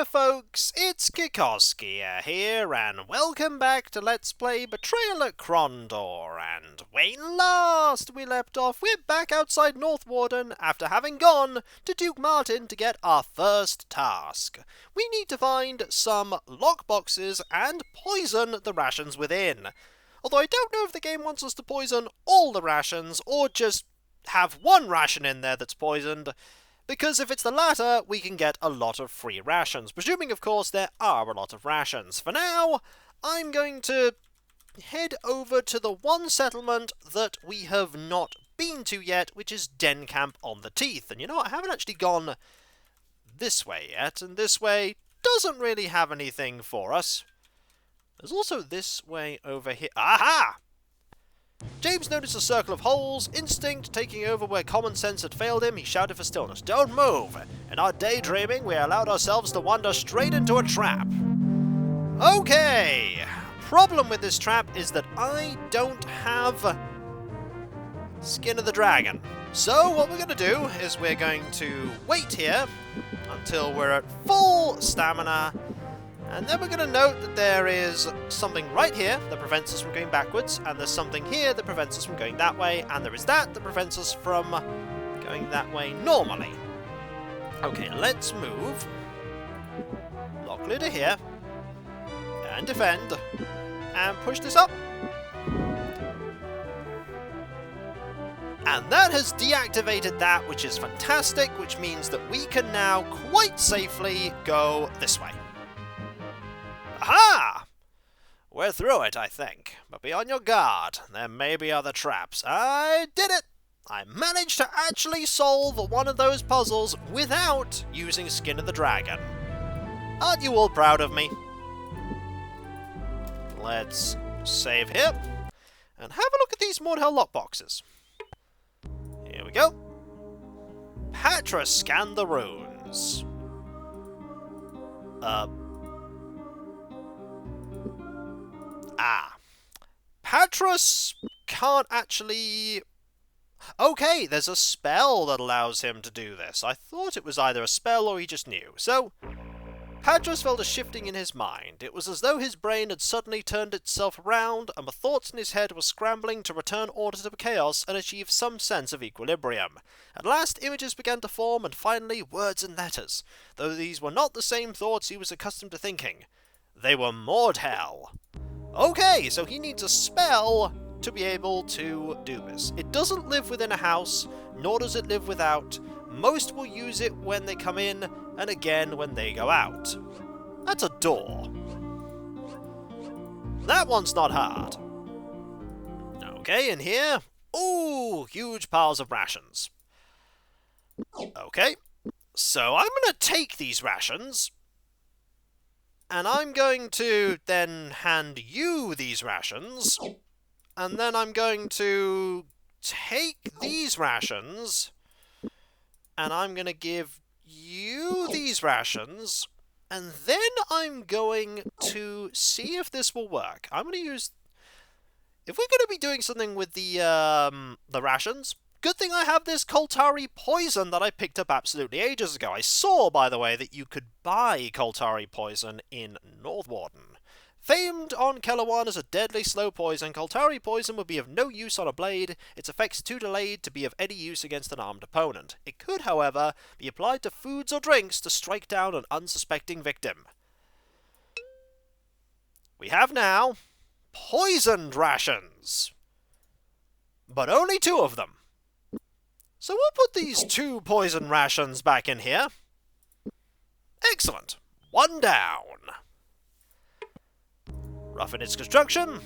there folks, it's Kikoskia here, and welcome back to Let's Play Betrayal at Krondor, and when last we left off, we're back outside Northwarden after having gone to Duke Martin to get our first task. We need to find some lockboxes and poison the rations within. Although I don't know if the game wants us to poison all the rations, or just have one ration in there that's poisoned. Because if it's the latter, we can get a lot of free rations, presuming, of course, there are a lot of rations. For now, I'm going to head over to the one settlement that we have not been to yet, which is Den Camp on the Teeth. And you know what, I haven't actually gone this way yet, and this way doesn't really have anything for us. There's also this way over here. Aha! James noticed a circle of holes, instinct taking over where common sense had failed him. He shouted for stillness. Don't move! In our daydreaming, we allowed ourselves to wander straight into a trap. Okay! Problem with this trap is that I don't have Skin of the Dragon. So what we're going to do is we're going to wait here until we're at full stamina. And then we're going to note that there is something right here that prevents us from going backwards, and there's something here that prevents us from going that way, and there is that prevents us from going that way normally. Okay, let's move. Lock leader here. And defend. And push this up. And that has deactivated that, which is fantastic, which means that we can now quite safely go this way. Aha! We're through it, I think. But be on your guard. There may be other traps. I did it! I managed to actually solve one of those puzzles without using Skin of the Dragon. Aren't you all proud of me? Let's save here. And have a look at these Moredhel lockboxes. Here we go. Patra scanned the runes. Patras can't actually... Okay, there's a spell that allows him to do this. I thought it was either a spell or he just knew. So, Patras felt a shifting in his mind. It was as though his brain had suddenly turned itself around, and the thoughts in his head were scrambling to return order to chaos and achieve some sense of equilibrium. At last, images began to form, and finally, words and letters, though these were not the same thoughts he was accustomed to thinking. They were Moredhel. Okay, so he needs a spell to be able to do this. It doesn't live within a house, nor does it live without. Most will use it when they come in, and again when they go out. That's a door. That one's not hard. Okay, in here. Ooh, huge piles of rations. Okay, so I'm going to take these rations, and I'm going to then hand you these rations, and then I'm going to take these rations, and I'm going to give you these rations, and then I'm going to see if this will work. I'm going to use... If we're going to be doing something with the rations... Good thing I have this Koltari poison that I picked up absolutely ages ago. I saw, by the way, that you could buy Koltari poison in Northwarden. Famed on Kellerwan as a deadly slow poison, Koltari poison would be of no use on a blade, its effects too delayed to be of any use against an armed opponent. It could, however, be applied to foods or drinks to strike down an unsuspecting victim. We have now poisoned rations, but only 2 of them. So we'll put these 2 poison rations back in here. Excellent. 1 down. Rough in its construction.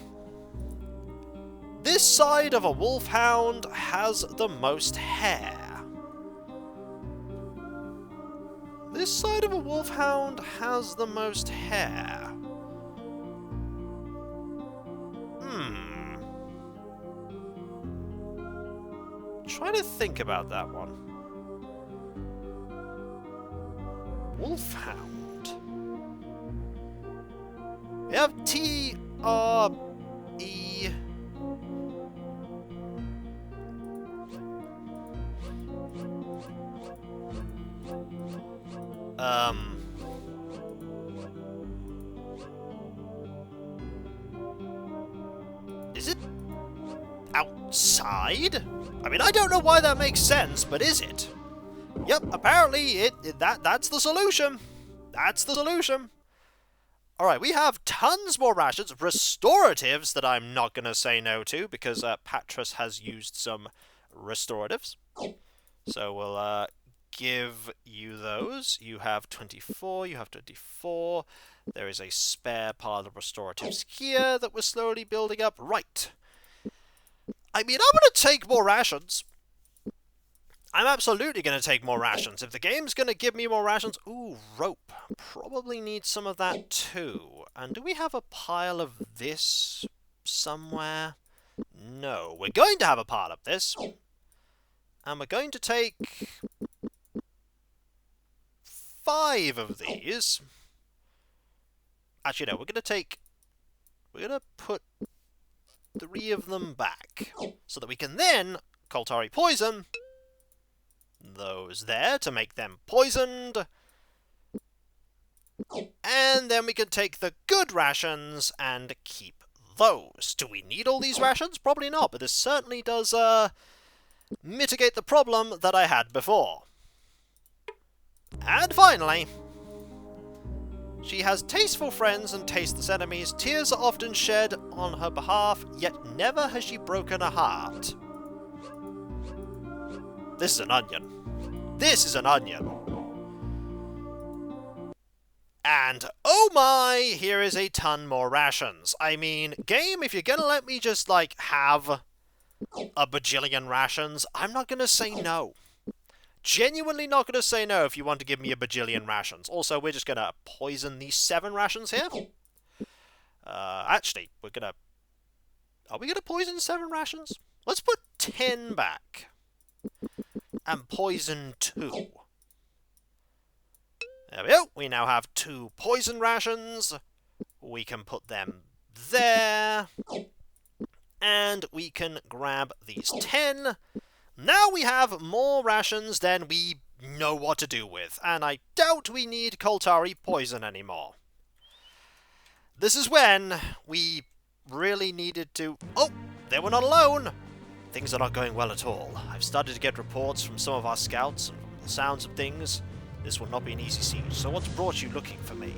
This side of a wolfhound has the most hair. This side of a wolfhound has the most hair. Try to think about that one. Wolfhound. We have T-R-E... Is it outside? I mean, I don't know why that makes sense, but is it? Yep, apparently that's the solution. That's the solution. Alright, we have tons more rations, restoratives that I'm not going to say no to, because Patras has used some restoratives. So we'll give you those. You have 24, you have 24. There is a spare pile of restoratives here that we're slowly building up. Right. I mean, I'm going to take more rations. I'm absolutely going to take more rations. If the game's going to give me more rations... Ooh, rope. Probably need some of that too. And do we have a pile of this somewhere? No. We're going to have a pile of this. And we're going to take 5 of these. Actually, no. We're going to put 3 of them back. So that we can then Koltari poison those there to make them poisoned. And then we can take the good rations and keep those. Do we need all these rations? Probably not, but this certainly does mitigate the problem that I had before. And finally, she has tasteful friends and tasteless enemies. Tears are often shed on her behalf, yet never has she broken a heart. This is an onion. This is an onion. And, oh my, here is a ton more rations. I mean, game, if you're gonna let me just, like, have a bajillion rations, I'm not gonna say no. Genuinely not gonna say no if you want to give me a bajillion rations. Also, we're just gonna poison these 7 rations here. Actually, we're gonna... Are we gonna poison 7 rations? Let's put 10 back. And poison 2. There we go. We now have 2 poison rations. We can put them there. And we can grab these 10. Now we have more rations than we know what to do with. And I doubt we need Koltari poison anymore. This is when we really needed to... Oh, they were not alone. Things are not going well at all. I've started to get reports from some of our scouts, and from the sounds of things, this will not be an easy siege. So what's brought you looking for me?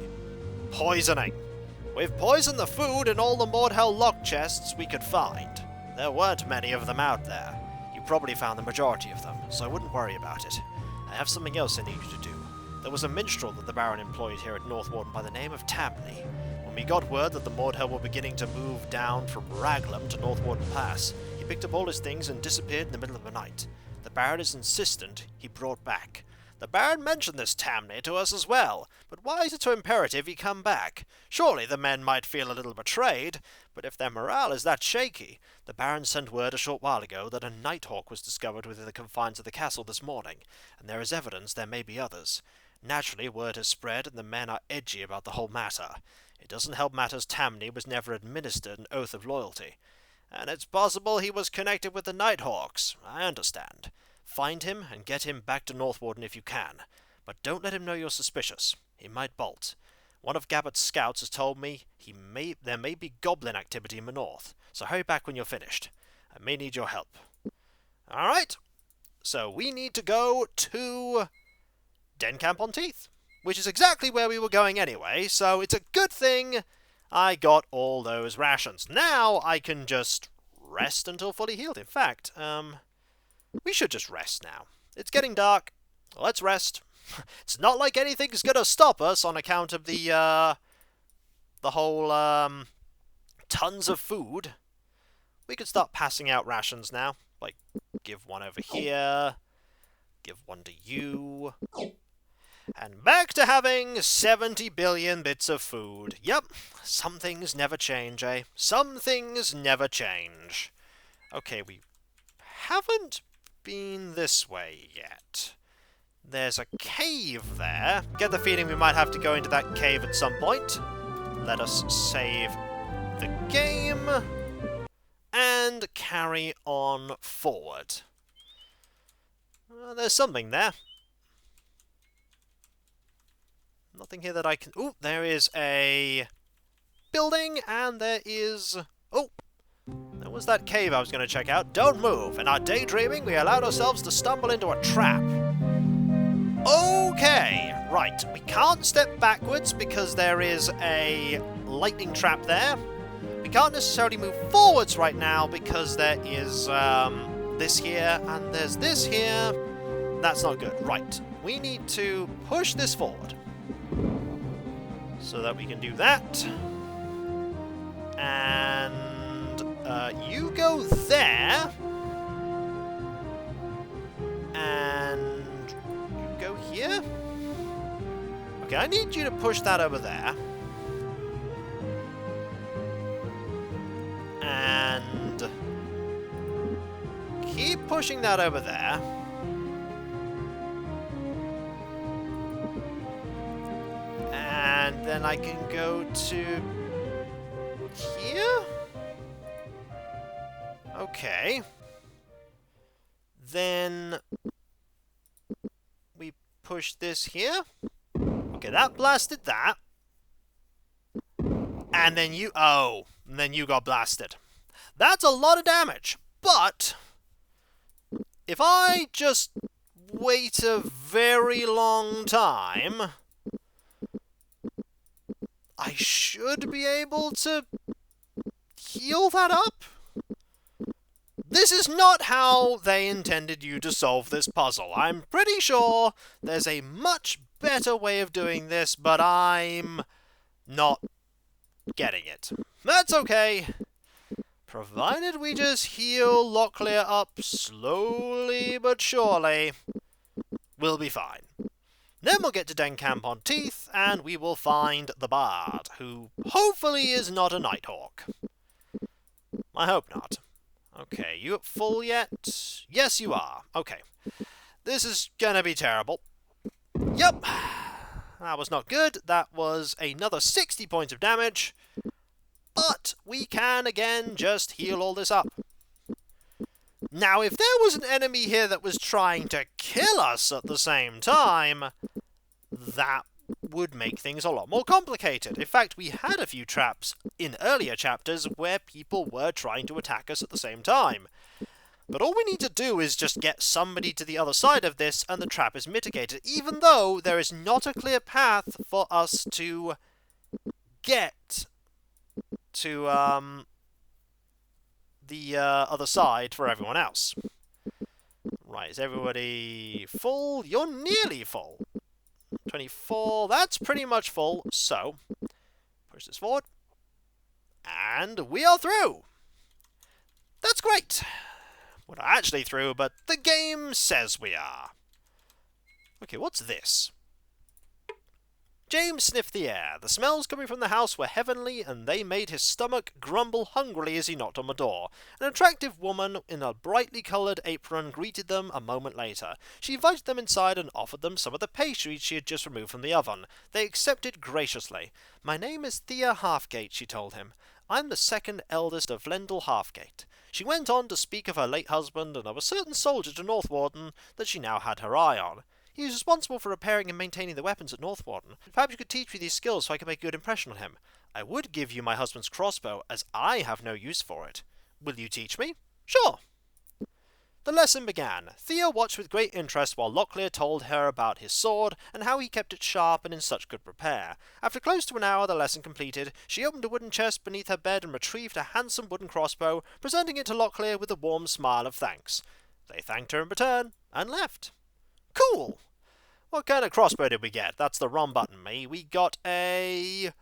Poisoning. We've poisoned the food in all the Moredhel lock chests we could find. There weren't many of them out there. You probably found the majority of them, so I wouldn't worry about it. I have something else I need you to do. There was a minstrel that the Baron employed here at Northwarden by the name of Tamney. When we got word that the Moredhel were beginning to move down from Raglan to Northwarden Pass, he picked up all his things and disappeared in the middle of the night. The Baron is insistent he brought back. The Baron mentioned this Tamney to us as well, but why is it so imperative he come back? Surely the men might feel a little betrayed, but if their morale is that shaky... The Baron sent word a short while ago that a nighthawk was discovered within the confines of the castle this morning, and there is evidence there may be others. Naturally, word has spread, and the men are edgy about the whole matter. It doesn't help matters Tamney was never administered an oath of loyalty. And it's possible he was connected with the Nighthawks. I understand. Find him and get him back to Northwarden if you can. But don't let him know you're suspicious. He might bolt. One of Gabbert's scouts has told me there may be goblin activity in the north, so hurry back when you're finished. I may need your help. Alright, so we need to go to Denkamp-on-Teeth, which is exactly where we were going anyway, so it's a good thing I got all those rations. Now I can just rest until fully healed. In fact, we should just rest now. It's getting dark. Let's rest. It's not like anything's gonna stop us on account of the whole, tons of food. We could start passing out rations now. Like, give one over here. Give one to you. And back to having 70 billion bits of food. Yep, some things never change, eh? Some things never change. Okay, we haven't been this way yet. There's a cave there. Get the feeling we might have to go into that cave at some point. Let us save the game and carry on forward. There's something there. Nothing here that I can... Ooh, there is a building, and there is... Oh! was that cave I was going to check out? Don't move. In our daydreaming, we allowed ourselves to stumble into a trap. Okay, right. We can't step backwards because there is a lightning trap there. We can't necessarily move forwards right now because there is this here and there's this here. That's not good. Right. We need to push this forward so that we can do that. And you go there. And you go here. Okay, I need you to push that over there. And keep pushing that over there. And then I can go to here? Okay. Then we push this here. Okay, that blasted that. And then you... oh, and then you got blasted. That's a lot of damage. But if I just wait a very long time, I should be able to heal that up. This is not how they intended you to solve this puzzle. I'm pretty sure there's a much better way of doing this, but I'm not getting it. That's okay. Provided we just heal Locklear up slowly but surely, we'll be fine. Then we'll get to Dencamp on Teeth, and we will find the Bard, who hopefully is not a Nighthawk. I hope not. Okay, you at full yet? Yes, you are. Okay. This is gonna be terrible. Yep. That was not good. That was another 60 points of damage. But we can, again, just heal all this up. Now, if there was an enemy here that was trying to kill us at the same time, that would make things a lot more complicated. In fact, we had a few traps in earlier chapters where people were trying to attack us at the same time. But all we need to do is just get somebody to the other side of this and the trap is mitigated, even though there is not a clear path for us to get to the other side for everyone else. Right, is everybody full? You're nearly full. 24, that's pretty much full, so push this forward. And we are through! That's great! We're not actually through, but the game says we are. Okay, what's this? James sniffed the air. The smells coming from the house were heavenly, and they made his stomach grumble hungrily as he knocked on the door. An attractive woman in a brightly coloured apron greeted them a moment later. She invited them inside and offered them some of the pastries she had just removed from the oven. They accepted graciously. "My name is Thea Halfgate," she told him. "I'm the second eldest of Lendl Halfgate." She went on to speak of her late husband and of a certain soldier to Northwarden that she now had her eye on. "He is responsible for repairing and maintaining the weapons at Northwarden. Perhaps you could teach me these skills so I can make a good impression on him. I would give you my husband's crossbow, as I have no use for it. Will you teach me?" "Sure." The lesson began. Thea watched with great interest while Locklear told her about his sword and how he kept it sharp and in such good repair. After close to an hour, the lesson completed, she opened a wooden chest beneath her bed and retrieved a handsome wooden crossbow, presenting it to Locklear with a warm smile of thanks. They thanked her in return and left. Cool! What kind of crossbow did we get? That's the wrong button, me. We got a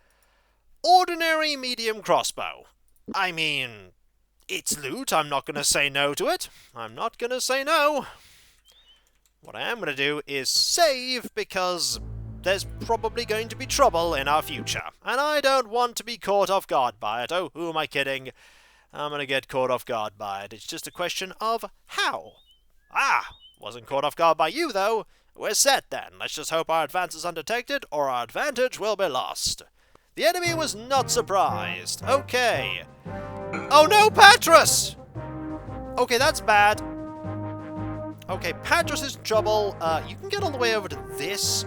ordinary medium crossbow. I mean, it's loot. I'm not going to say no to it. I'm not going to say no. What I am going to do is save, because there's probably going to be trouble in our future. And I don't want to be caught off guard by it. Oh, who am I kidding? I'm going to get caught off guard by it. It's just a question of how. Ah, wasn't caught off guard by you, though. We're set, then. Let's just hope our advance is undetected, or our advantage will be lost. The enemy was not surprised. Okay. Oh no, Patras! Okay, that's bad. Okay, Patras is in trouble. You can get all the way over to this.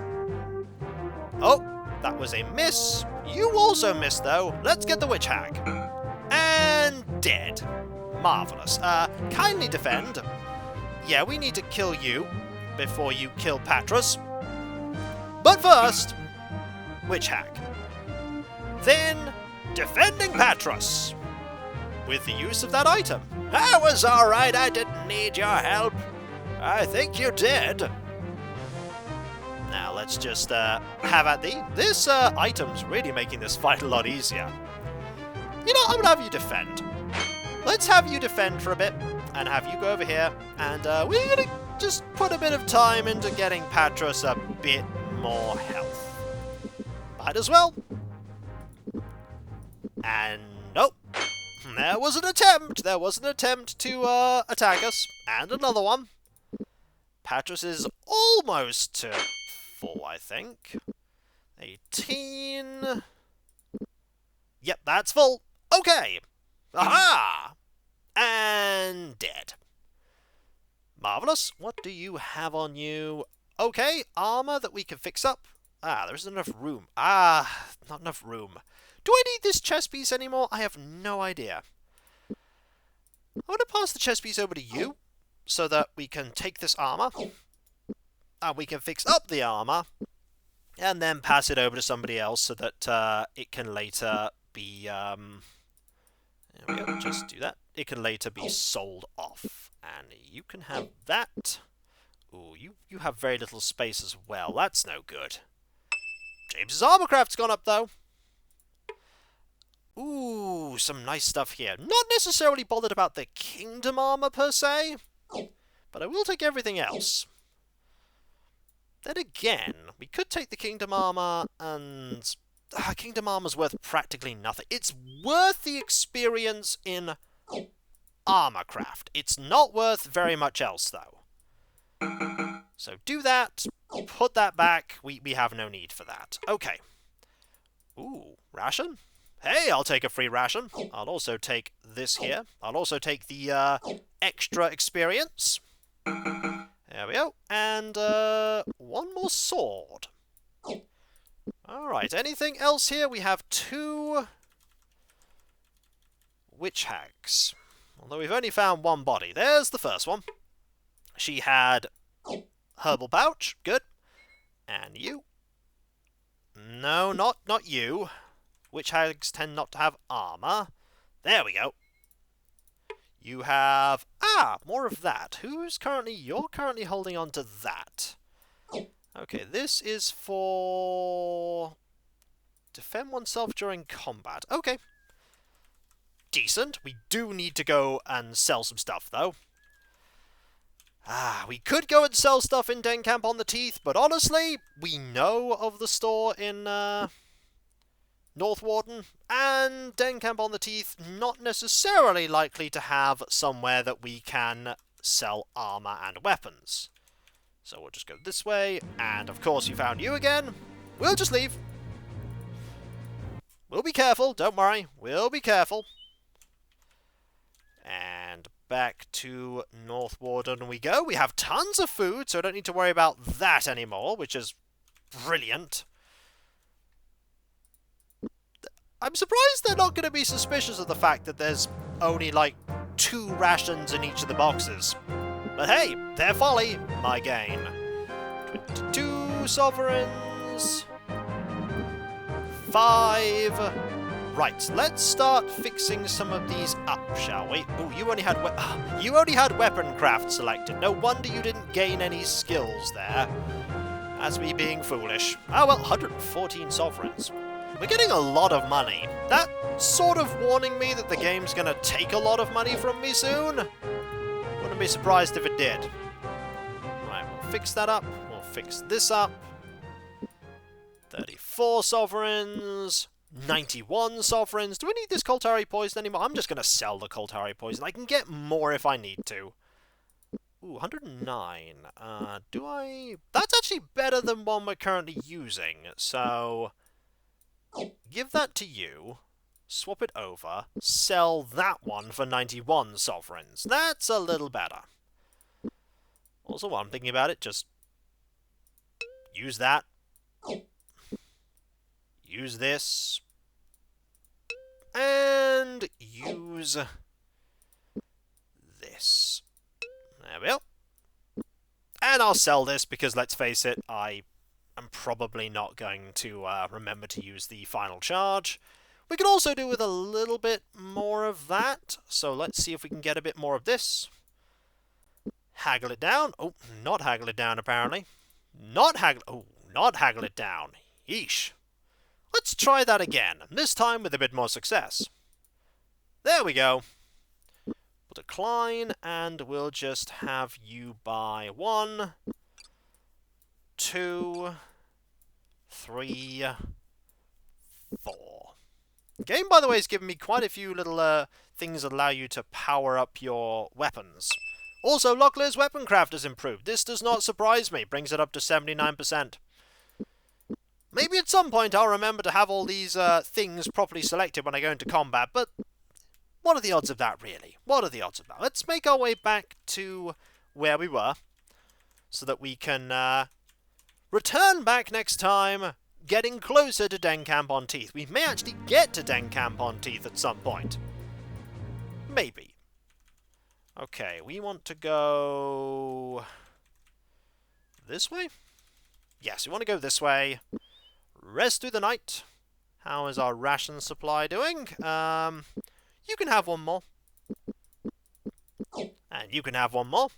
Oh, that was a miss. You also missed, though. Let's get the witch hag. And dead. Marvellous. Kindly defend. Yeah, we need to kill you before you kill Patras. But first, Witch Hack. Then, defending Patras. With the use of that item. I was alright, I didn't need your help. I think you did. Now let's just have at thee. This item's really making this fight a lot easier. You know, I'm gonna have you defend. Let's have you defend for a bit, and have you go over here, and we're gonna just put a bit of time into getting Patras a bit more health. Might as well. And nope. There was an attempt. There was an attempt to attack us, and another one. Patras is almost to full, I think. 18. Yep, that's full. Okay. Aha! And dead. Marvellous. What do you have on you? Okay, armour that we can fix up. Ah, there isn't enough room. Ah, not enough room. Do I need this chest piece anymore? I have no idea. I want to pass the chest piece over to you, so that we can take this armour, and we can fix up the armour, and then pass it over to somebody else so that it can later be... there we go, just do that. It can later be sold off. And you can have that. Ooh, you have very little space as well. That's no good. James's armorcraft's gone up, though. Ooh, some nice stuff here. Not necessarily bothered about the kingdom armor, per se. But I will take everything else. Then again, we could take the kingdom armor, and... kingdom armor's worth practically nothing. It's worth the experience in armorcraft. It's not worth very much else, though. So do that, put that back. We have no need for that. Okay. Ooh, ration? Hey, I'll take a free ration. I'll also take this here. I'll also take the extra experience. There we go. And one more sword. Alright, anything else here? We have 2 witch hags. Although we've only found one body. There's the first one. She had herbal pouch. Good. And you. No, not you. Witch hags tend not to have armor. There we go. You have... more of that. You're currently holding on to that. Okay, this is for... defend oneself during combat. Okay. Decent. We do need to go and sell some stuff, though. We could go and sell stuff in Dencamp on the Teeth, but honestly, we know of the store in Northwarden, and Dencamp on the Teeth not necessarily likely to have somewhere that we can sell armor and weapons. So we'll just go this way, and of course we found you again. We'll just leave. We'll be careful, don't worry. We'll be careful. And back to Northwarden we go. We have tons of food, so I don't need to worry about that anymore, which is brilliant. I'm surprised they're not going to be suspicious of the fact that there's only, like, 2 rations in each of the boxes. But hey, their folly, my gain. 22 sovereigns. 5. Right, let's start fixing some of these up, shall we? Oh, you only had weapon craft selected. No wonder you didn't gain any skills there. That's me being foolish. Oh well, 114 sovereigns. We're getting a lot of money. That sort of warning me that the game's gonna take a lot of money from me soon. Wouldn't be surprised if it did. Right, we'll fix that up. We'll fix this up. 34 sovereigns. 91 sovereigns. Do we need this Koltari poison anymore? I'm just going to sell the Koltari poison. I can get more if I need to. Ooh, 109. Do I... That's actually better than one we're currently using. So, give that to you. Swap it over. Sell that one for 91 sovereigns. That's a little better. Also, while I'm thinking about it, just use that. Use this. And use There we go. And I'll sell this because, let's face it, I am probably not going to remember to use the final charge. We could also do with a little bit more of that. So let's see if we can get a bit more of this. Haggle it down. Oh, not haggle it down, apparently. Not haggle it down. Yeesh. Let's try that again, this time with a bit more success. There we go. We'll decline, and we'll just have you buy 1, 2, 3, 4. The game, by the way, has given me quite a few little things that allow you to power up your weapons. Also, Locklear's weapon craft has improved. This does not surprise me. Brings it up to 79%. Maybe at some point I'll remember to have all these things properly selected when I go into combat, but what are the odds of that, really? What are the odds of that? Let's make our way back to where we were, so that we can return back next time, getting closer to Den-Camp-on-Teeth. We may actually get to Den-Camp-on-Teeth at some point. Maybe. Okay, we want to go this way? Yes, we want to go this way. Rest through the night. How is our ration supply doing? You can have one more. And you can have one more.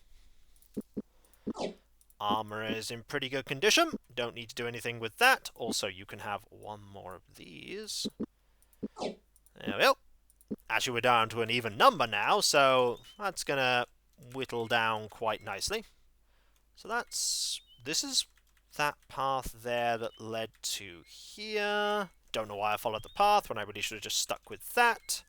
Armor is in pretty good condition. Don't need to do anything with that. Also, you can have one more of these. There we go. Actually, we're down to an even number now, so that's going to whittle down quite nicely. So this is that path there that led to here. Don't know why I followed the path when I really should have just stuck with that.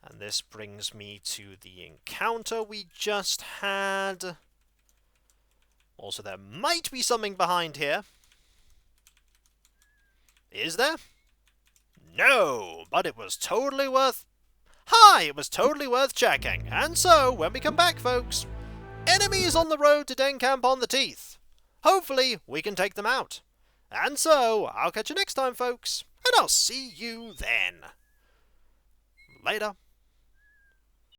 And this brings me to the encounter we just had. Also, there might be something behind here. Is there? No, but it was totally worth... Hi! It was totally worth checking. And so, when we come back, folks, enemies on the road to Den-Camp-on-the-Teeth. Hopefully, we can take them out. And so, I'll catch you next time, folks, and I'll see you then. Later.